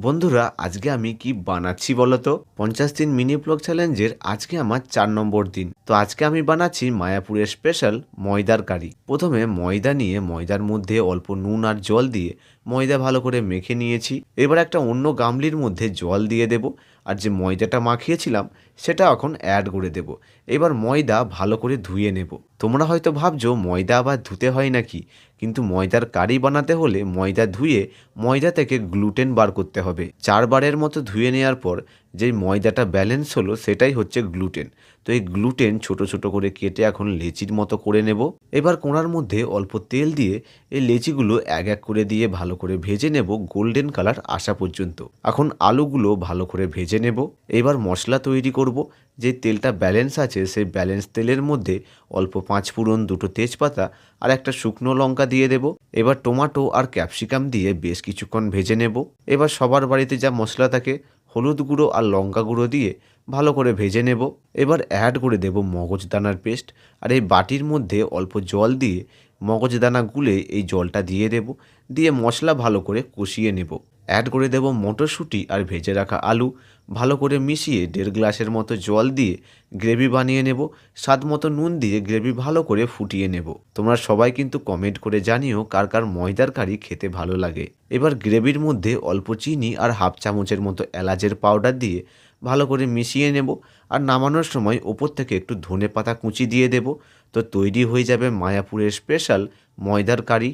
বন্ধুরা, আজকে আমি কি বানাচ্ছি বলো তো? ৫০ দিন মিনি ব্লগ চ্যালেঞ্জের আজকে আমার ৪ নম্বর দিন। তো আজকে আমি বানাচ্ছি মায়াপুরের স্পেশাল ময়দার কারি। প্রথমে ময়দা নিয়ে ময়দার মধ্যে অল্প নুন আর জল দিয়ে ময়দা ভালো করে মেখে নিয়েছি। এবার একটা অন্য গামলির মধ্যে জল দিয়ে দেব, আর যে ময়দাটা মাখিয়েছিলাম সেটা এখন অ্যাড করে দেব। এবার ময়দা ভালো করে ধুয়ে নেব। তোমরা হয়তো ভাবছো ময়দা আবার ধুতে হয় নাকি, কিন্তু ময়দার কারি বানাতে হলে ময়দা ধুয়ে ময়দা থেকে গ্লুটেন বার করতে হবে। ৪ বারের মতো ধুয়ে নেওয়ার পর যেই ময়দাটা ব্যালেন্স হলো সেটাই হচ্ছে গ্লুটেন। তো এই গ্লুটেন ছোট ছোট করে কেটে এখন লেচির মতো করে নেব। এবার কোণার মধ্যে অল্প তেল দিয়ে এই লেচিগুলো এক এক করে দিয়ে ভালো করে ভেজে নেব গোল্ডেন কালার আসা পর্যন্ত। এখন আলুগুলো ভালো করে ভেজে নেব। এবার মশলা তৈরি করব। যে তেলটা ব্যালেন্স আছে সেই ব্যালেন্স তেলের মধ্যে অল্প ৫ ফোড়ন, ২টো তেজপাতা আর একটা শুকনো লঙ্কা দিয়ে দেব। এবার টমেটো আর ক্যাপসিকাম দিয়ে বেশ কিছুক্ষণ ভেজে নেব। এবার সবার বাড়িতে যা মশলা থাকে হলুদ গুঁড়ো আর লঙ্কা গুঁড়ো দিয়ে ভালো করে ভেজে নেব। এবার অ্যাড করে দেব মগজদানার পেস্ট, আর এই বাটির মধ্যে অল্প জল দিয়ে মগজদানা গুলে এই জলটা দিয়ে দেব। দিয়ে মশলা ভালো করে কষিয়ে নেব। অ্যাড করে দেব মটরশুঁটি আর ভেজে রাখা আলু। ভালো করে মিশিয়ে ১.৫ গ্লাসের মতো জল দিয়ে গ্রেভি বানিয়ে নেব। স্বাদ মতো নুন দিয়ে গ্রেভি ভালো করে ফুটিয়ে নেব। তোমরা সবাই কিন্তু কমেন্ট করে জানিও কার কার ময়দার কারি খেতে ভালো লাগে। এবার গ্রেভির মধ্যে অল্প চিনি আর হাফ চামচের মতো এলাচের পাউডার দিয়ে ভালো করে মিশিয়ে নেব। আর নামানোর সময় ওপর থেকে একটু ধনেপাতা কুচি দিয়ে দেব। তো তৈরি হয়ে যাবে মায়াপুরের স্পেশাল ময়দার কারি।